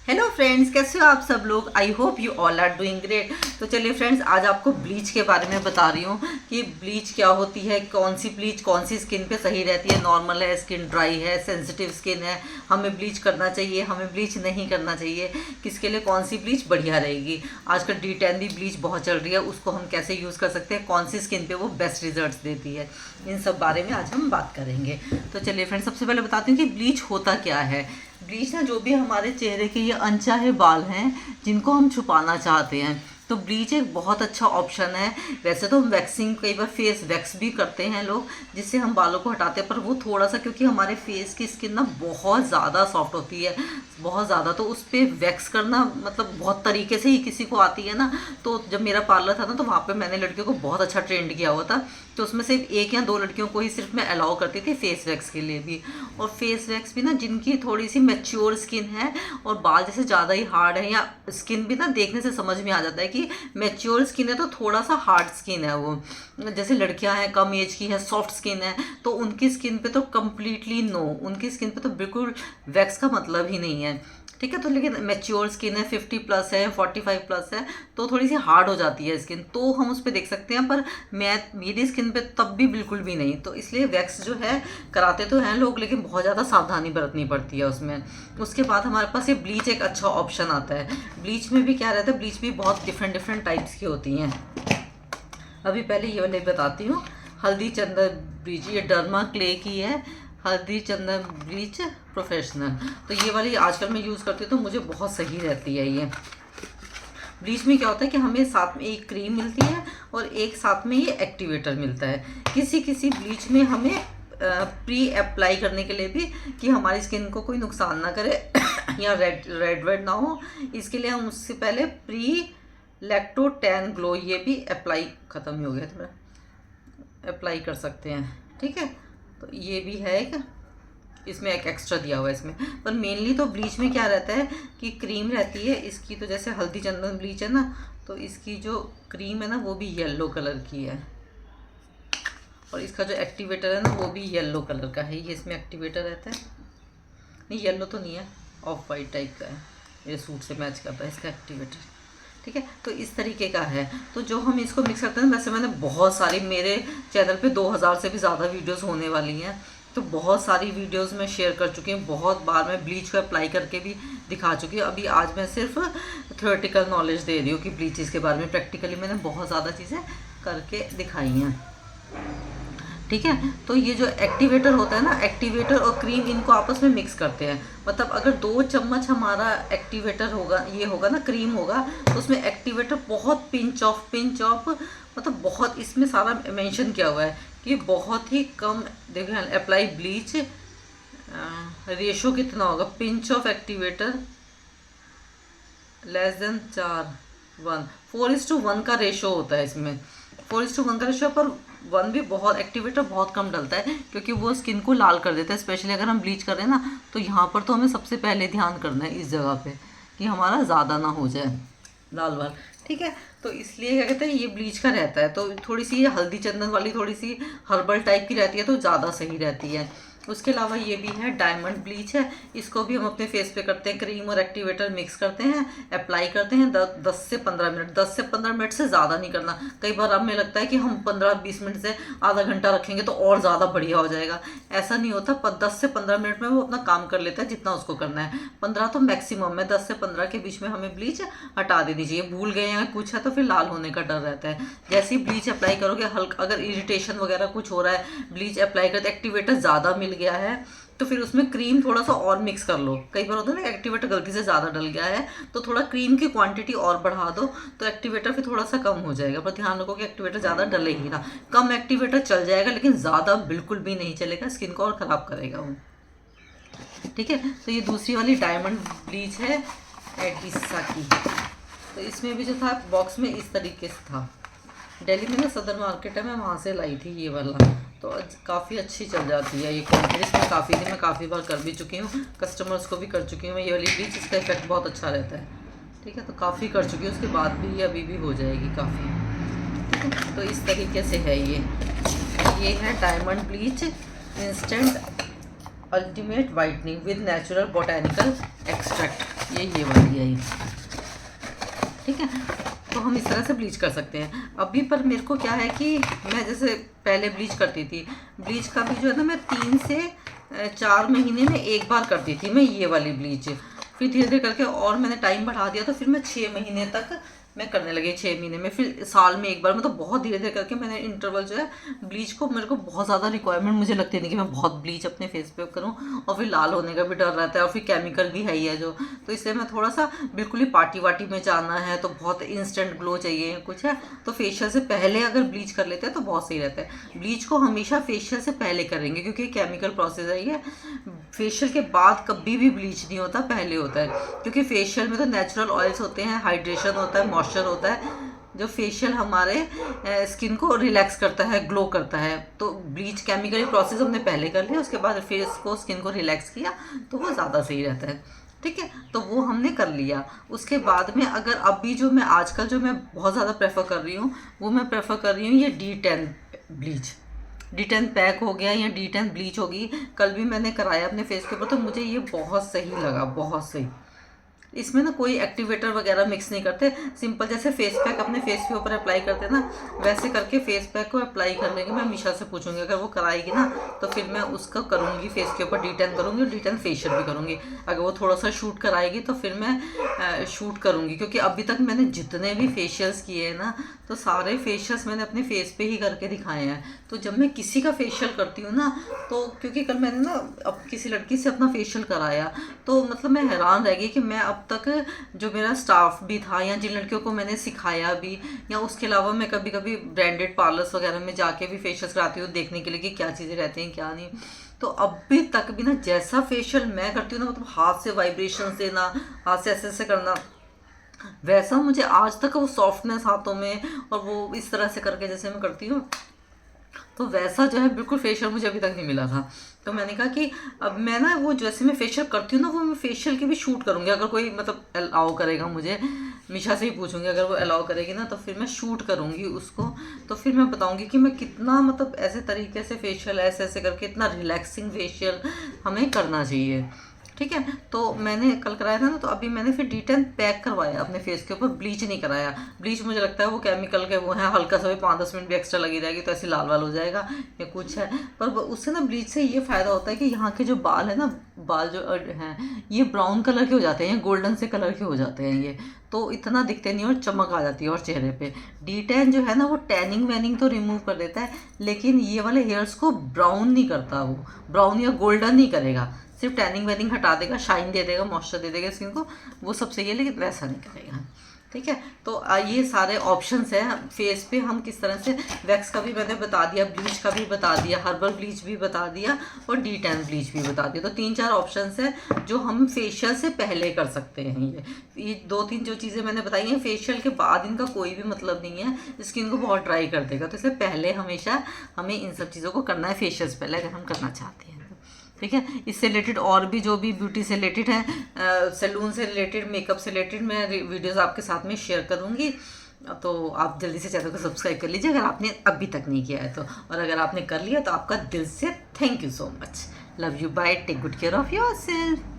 Hello friends, कैसे हो आप सब लोग। I hope you all are doing great. तो चलिए फ्रेंड्स, आज आपको ब्लीच के बारे में बता रही हूँ कि ब्लीच क्या होती है, कौन सी ब्लीच कौन सी स्किन पे सही रहती है। नॉर्मल है, स्किन ड्राई है, सेंसिटिव स्किन है, हमें ब्लीच करना चाहिए, हमें ब्लीच नहीं करना चाहिए, किसके लिए कौन सी ब्लीच बढ़िया रहेगी। आजकल D10 भी ब्लीच बहुत चल रही है, उसको हम कैसे यूज़ कर सकते हैं, कौन सी स्किन पे वो बेस्ट रिजल्ट्स देती है, इन सब बारे में आज हम बात करेंगे। तो चलिए फ्रेंड्स, सबसे पहले बताती हूँ कि ब्लीच होता क्या है। ब्लीच ना, जो भी हमारे चेहरे के ये अनचाहे बाल हैं जिनको हम छुपाना चाहते हैं, तो ब्लीच एक बहुत अच्छा ऑप्शन है। वैसे तो हम वैक्सिंग, कई बार फेस वैक्स भी करते हैं लोग, जिससे हम बालों को हटाते हैं, पर वो थोड़ा सा, क्योंकि हमारे फेस की स्किन ना बहुत ज़्यादा सॉफ्ट होती है, बहुत ज़्यादा, तो उस पर वैक्स करना मतलब बहुत तरीके से ही किसी को आती है ना। तो जब मेरा पार्लर था ना, तो वहाँ पे मैंने लड़कियों को बहुत अच्छा ट्रेंड किया हुआ था, तो उसमें सिर्फ एक या दो लड़कियों को ही सिर्फ मैं अलाउ करती थी फेस वैक्स के लिए भी। और फेस वैक्स भी ना, जिनकी थोड़ी सी मैच्योर स्किन है और बाल जैसे ज़्यादा ही हार्ड है, या स्किन भी ना देखने से समझ में आ जाता है कि मैच्योर स्किन है, तो थोड़ा सा हार्ड स्किन है वो, जैसे लड़कियां हैं, कम एज की है, सॉफ्ट स्किन है, तो उनकी स्किन पे तो कम्प्लीटली नो, उनकी स्किन पे तो बिल्कुल वैक्स का मतलब ही नहीं है। ठीक है, तो लेकिन मैच्योर स्किन है, 50+ है, 45+ है, तो थोड़ी सी हार्ड हो जाती है स्किन, तो हम उस पर देख सकते हैं, पर मेरी स्किन पे तब भी बिल्कुल भी नहीं। तो इसलिए वैक्स जो है कराते तो हैं लोग, लेकिन बहुत ज़्यादा सावधानी बरतनी पड़ती है उसमें। उसके बाद हमारे पास ये ब्लीच एक अच्छा ऑप्शन आता है। ब्लीच में भी क्या रहता है, ब्लीच भी बहुत डिफरेंट डिफरेंट टाइप्स की होती हैं। अभी पहले ये वाले बताती हूँ। हल्दी चंदन ब्लीच, ये डर्मा क्ले की है, हल्दी चंदन ब्लीच प्रोफेशनल। तो ये वाली आजकल मैं यूज़ करती हूँ, तो मुझे बहुत सही रहती है ये। ब्लीच में क्या होता है कि हमें साथ में एक क्रीम मिलती है और एक साथ में ये एक्टिवेटर मिलता है। किसी किसी ब्लीच में हमें प्री अप्लाई करने के लिए भी, कि हमारी स्किन को कोई नुकसान ना करे या रेड रेड वेड ना हो, इसके लिए हम उससे पहले प्री लैक्टो टैन ग्लो ये भी अप्लाई, ख़त्म ही हो गया थोड़ा, अप्लाई कर सकते हैं। ठीक है, तो ये भी है एक, इसमें एक एक्स्ट्रा दिया हुआ है इसमें। पर मेनली तो ब्लीच में क्या रहता है कि क्रीम रहती है इसकी, तो जैसे हल्दी चंदन ब्लीच है ना, तो इसकी जो क्रीम है ना वो भी येलो कलर की है, और इसका जो एक्टिवेटर है ना वो भी येलो कलर का है। ये इसमें एक्टिवेटर रहता है, नहीं येलो तो नहीं है, ऑफ वाइट टाइप का है, मेरे सूट से मैच करता है इसका एक्टिवेटर। ठीक है, तो इस तरीके का है। तो जो हम इसको मिक्स करते हैं, वैसे मैंने बहुत सारी, मेरे चैनल पे 2000 से भी ज़्यादा वीडियोस होने वाली हैं, तो बहुत सारी वीडियोस में शेयर कर चुकी हूँ, बहुत बार मैं ब्लीच को अप्लाई करके भी दिखा चुकी हूँ। अभी आज मैं सिर्फ थ्योरेटिकल नॉलेज दे रही हूँ कि ब्लीचेस के बारे में, प्रैक्टिकली मैंने बहुत ज़्यादा चीज़ें करके दिखाई हैं। ठीक है, तो ये जो एक्टिवेटर होता है ना, एक्टिवेटर और क्रीम इनको आपस में मिक्स करते हैं। मतलब अगर 2 चम्मच हमारा एक्टिवेटर होगा, ये होगा ना क्रीम होगा, तो उसमें एक्टिवेटर बहुत पिंच ऑफ, मतलब बहुत, इसमें सारा मेंशन किया हुआ है कि बहुत ही कम। देखिए अप्लाई ब्लीच, रेशो कितना होगा, pinch of activator less than 4:1, 4:1 का रेशो होता है इसमें, 4:1 का रेशो। पर 1 भी बहुत, एक्टिवेटर बहुत कम डलता है, क्योंकि वो स्किन को लाल कर देता है। स्पेशली अगर हम ब्लीच कर रहे हैं ना, तो यहाँ पर तो हमें सबसे पहले ध्यान करना है इस जगह पे, कि हमारा ज़्यादा ना हो जाए लाल वाल। ठीक है, तो इसलिए क्या कहते हैं, ये ब्लीच का रहता है। तो थोड़ी सी ये हल्दी चंदन वाली थोड़ी सी हर्बल टाइप की रहती है, तो ज़्यादा सही रहती है। उसके अलावा ये भी है डायमंड ब्लीच है, इसको भी हम अपने फेस पे करते हैं, क्रीम और एक्टिवेटर मिक्स करते हैं, अप्लाई करते हैं 10 से 15 मिनट, 10 से 15 मिनट से ज़्यादा नहीं करना। कई बार अब हमें लगता है कि हम 15-20 मिनट से आधा घंटा रखेंगे तो और ज़्यादा बढ़िया हो जाएगा, ऐसा नहीं होता। 10 से 15 मिनट में वो अपना काम कर लेता है जितना उसको करना है। 15 तो मैक्सिमम है, 10 से 15 के बीच में हमें ब्लीच हटा देनी चाहिए। भूल गए या कुछ है तो फिर लाल होने का डर रहता है। जैसे ही ब्लीच अप्लाई करोगे, हल्का अगर इरिटेशन वगैरह कुछ हो रहा है, ब्लीच अप्लाई करते एक्टिवेटर ज़्यादा मिल गया है, तो फिर उसमें क्रीम थोड़ा सा और मिक्स कर लो। कई बार होता है ना, एक्टिवेटर गलती से ज़्यादा डल गया है, तो थोड़ा क्रीम की क्वांटिटी और बढ़ा दो, तो एक्टिवेटर फिर थोड़ा सा कम हो जाएगा। पर ध्यान रखो कि एक्टिवेटर ज़्यादा डले ही ना, कम एक्टिवेटर चल जाएगा, लेकिन ज़्यादा बिल्कुल भी नहीं चलेगा, स्किन को और ख़राब करेगा वो। ठीक है, तो ये दूसरी वाली डायमंड ब्लीच है एडिसा की। तो इसमें भी जो था बॉक्स में इस तरीके से था। दिल्ली में ना सदर मार्केट है, मैं वहाँ से लाई थी ये वाला, तो काफ़ी अच्छी चल जाती है ये क्वान्टिटी। इसमें काफ़ी थी, मैं काफ़ी बार कर भी चुकी हूँ, कस्टमर्स को भी कर चुकी हूँ मैं ये वाली ब्लीच, इसका इफेक्ट बहुत अच्छा रहता है। ठीक है, तो काफ़ी कर चुकी हूँ, उसके बाद भी ये अभी भी हो जाएगी काफ़ी। ठीक है, तो इस तरीके से है ये है diamond bleach instant ultimate whitening with natural botanical extract. ये वाली है ये, ठीक है। तो हम इस तरह से ब्लीच कर सकते हैं। अभी पर मेरे को क्या है कि मैं जैसे पहले ब्लीच करती थी, ब्लीच का भी जो है ना मैं 3 से 4 महीने में एक बार करती थी मैं ये वाली ब्लीच। फिर धीरे धीरे करके और मैंने टाइम बढ़ा दिया, तो फिर मैं 6 महीने तक मैं करने लगी, 6 महीने में, फिर साल में एक बार। मतलब बहुत धीरे धीरे करके मैंने इंटरवल जो है ब्लीच को, मेरे को बहुत ज़्यादा रिक्वायरमेंट मुझे लगती नहीं कि मैं बहुत ब्लीच अपने फेस पे करूँ, और फिर लाल होने का भी डर रहता है, और फिर केमिकल भी है ही है जो, तो इसलिए मैं थोड़ा सा बिल्कुल ही पार्टी वार्टी में जाना है तो बहुत इंस्टेंट ग्लो चाहिए कुछ है, तो फेशियल से पहले अगर ब्लीच कर लेते हैं तो बहुत सही रहता है। ब्लीच को हमेशा फेशियल से पहले करेंगे, क्योंकि केमिकल प्रोसेस है ये। फेशियल के बाद कभी भी ब्लीच नहीं होता, पहले होता है, क्योंकि फेशियल में तो नेचुरल ऑयल्स होते हैं, हाइड्रेशन होता है, मॉइस्चर होता है, जो फेशियल हमारे स्किन को रिलैक्स करता है, ग्लो करता है। तो ब्लीच केमिकली प्रोसेस हमने पहले कर लिया, उसके बाद फेस को, स्किन को रिलैक्स किया, तो वो ज़्यादा सही रहता है, ठीक है। तो वो हमने कर लिया। उसके बाद में अगर अभी जो मैं आजकल जो मैं बहुत ज़्यादा प्रेफर कर रही हूँ, वो मैं प्रेफर कर रही हूँ ये D10 ब्लीच। D10 पैक हो गया या D10 ब्लीच होगी, कल भी मैंने कराया अपने फेस के ऊपर, तो मुझे ये बहुत सही लगा, बहुत सही। इसमें ना कोई एक्टिवेटर वगैरह मिक्स नहीं करते, सिंपल जैसे फेस पैक अपने फेस के ऊपर अप्लाई करते हैं ना, वैसे करके फेस पैक को अप्लाई कर लेंगे। मैं मीशा से पूछूंगी, अगर वो कराएगी ना तो फिर मैं उसका करूँगी, फेस के ऊपर D10 करूँगी और D10 फेशियल भी करूँगी। अगर वो थोड़ा सा शूट कराएगी तो फिर मैं शूट करूँगी, क्योंकि अभी तक मैंने जितने भी फेशियल्स किए हैं ना, तो सारे फेशियल्स मैंने अपने फेस पे ही करके दिखाए हैं। तो जब मैं किसी का फेशियल करती हूँ ना, तो क्योंकि कल मैंने ना अब किसी लड़की से अपना फेशियल कराया, तो मतलब मैं हैरान रह गई कि मैं अब तक जो मेरा स्टाफ भी था या जिन लड़कियों को मैंने सिखाया भी, या उसके अलावा मैं कभी कभी ब्रांडेड पार्लर्स वगैरह में जाके भी फेशियल्स कराती हूँ, देखने के लिए कि क्या चीज़ें रहती हैं क्या नहीं। तो अभी तक भी ना जैसा फेशियल मैं करती हूँ ना, मतलब हाथ से वाइब्रेशन देना, हाथ से ऐसे ऐसे करना, वैसा मुझे आज तक वो सॉफ्टनेस हाथों में, और वो इस तरह से करके जैसे मैं करती हूँ, तो वैसा जो है बिल्कुल फेशियल मुझे अभी तक नहीं मिला था। तो मैंने कहा कि अब मैं ना वो जैसे मैं फेशियल करती हूँ ना, वो मैं फेशियल की भी शूट करूँगी, अगर कोई मतलब अलाउ करेगा मुझे। मीशा से ही पूछूंगी, अगर वो अलाउ करेगी ना तो फिर मैं शूट करूँगी उसको, तो फिर मैं बताऊँगी कि मैं कितना मतलब ऐसे तरीके से फेशियल ऐसे ऐसे करके इतना रिलैक्सिंग फेशियल हमें करना चाहिए, ठीक है। तो मैंने कल कराया था ना, तो अभी मैंने फिर D10 पैक करवाया अपने फेस के ऊपर, ब्लीच नहीं कराया। ब्लीच मुझे लगता है वो केमिकल के वो है, हल्का सा भी 5-10 मिनट भी एक्स्ट्रा लगी रहेगी तो ऐसे लाल वाल हो जाएगा या कुछ है। पर उससे ना ब्लीच से ये फ़ायदा होता है कि यहाँ के जो बाल है ना, बाल जो हैं ये ब्राउन कलर के हो जाते हैं, गोल्डन से कलर के हो जाते हैं ये, तो इतना दिखते नहीं और चमक आ जाती है और चेहरे पे। D10 जो है ना वो टैनिंग वैनिंग तो रिमूव कर देता है, लेकिन ये वाले हेयर्स को ब्राउन नहीं करता, वो ब्राउन या गोल्डन नहीं करेगा, सिर्फ टैनिंग वैनिंग हटा देगा, शाइन दे देगा, मॉइस्चर दे देगा स्किन को, वो सब सही है, लेकिन वैसा नहीं करेगा, ठीक है। तो ये सारे ऑप्शंस हैं फेस पे, हम किस तरह से, वैक्स का भी मैंने बता दिया, ब्लीच का भी बता दिया, हर्बल ब्लीच भी बता दिया, और D10 ब्लीच भी बता दिया। तो 3-4 ऑप्शंस हैं जो हम फेशियल से पहले कर सकते हैं। ये 2-3 जो चीज़ें मैंने बताई हैं, फेशियल के बाद इनका कोई भी मतलब नहीं है, स्किन को बहुत ड्राई कर देगा, तो इसलिए पहले हमेशा हमें इन सब चीज़ों को करना है फेशियल से पहले, अगर हम करना चाहते हैं, ठीक है। इससे रिलेटेड और भी जो भी ब्यूटी से रिलेटेड है, सैलून से रिलेटेड, मेकअप से रिलेटेड, मैं वीडियोस आपके साथ में शेयर करूँगी। तो आप जल्दी से चैनल को सब्सक्राइब कर लीजिए अगर आपने अभी तक नहीं किया है तो, और अगर आपने कर लिया तो आपका दिल से thank you so much. Love you, bye, take good care of yourself.